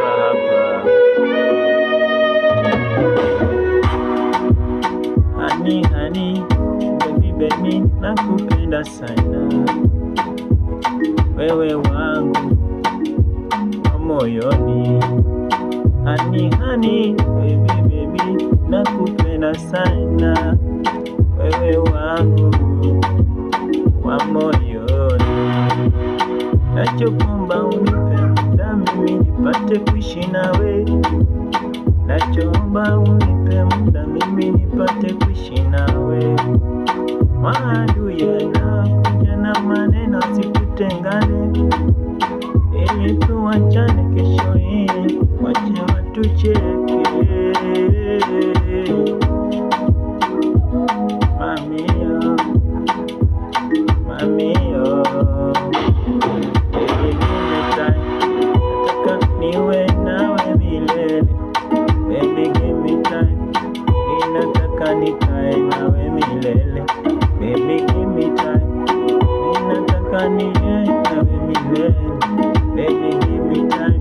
hapa. Hani, baby, nakupenda sana, wewe wangu wa moyoni. Hani, baby, nakupenda sana, wewe wangu wa moyoni. Nachokuomba unipe muda mimi nipate kuishi nawe. Nachoomba unipe muda mimi nipate kuishi nawe. Maadui yanakuja na maneno sikutengane, ili tuachane kesho hii, wache watucheke. Mamio, mamio, baby give me time, nataka niwe nawe milele. Baby give me time, ninataka nikae nawe milele. Baby give me time, ninataka niwe nawe milele. Baby give me time,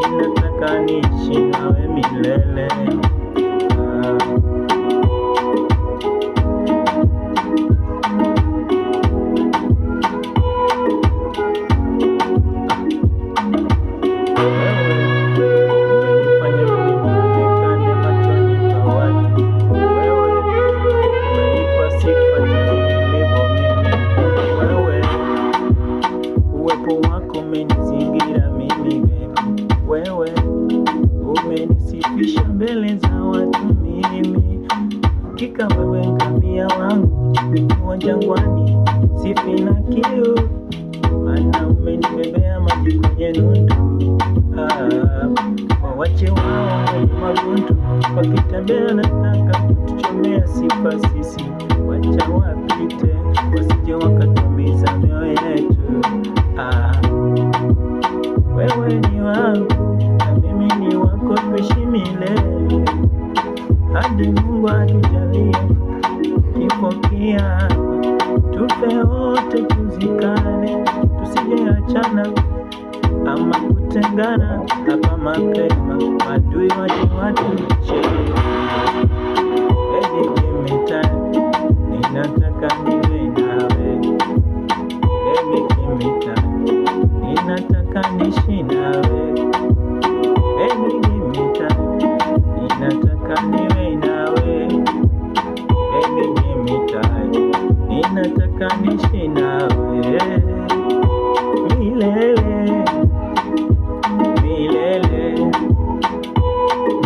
ninataka niishi nawe milele. Umenizingira mimi baby, wewe umenisifisha mbele za watu mimi. Hakika wewe ngamia wangu nikiwa jangwani, sifi na kiu, maana umenibebea maji kwenye nundu. Wawache wao wenye magundu, wakitembea nataka kutuchomea sifa sisi. Wacha wapite, wasije wakatumiza mioyo yetu. Wewe ni wangu na mimi ni wako, tuishi milele hadi Mungu atujalie kifo kiama, tufe wote tuzikane, tusije achana ama kutengana hapa mapema, adui waje watucheke. Baby give me time, ninataka niwe nawe. Baby give me time, ninataka niishi nawe. Baby give me time, ninataka niwe nawe. Baby give me time, ninataka niishi nawe milele, milele,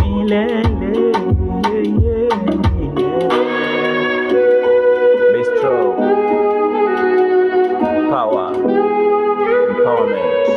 milele, milele. Be strong. Power. Empowerment.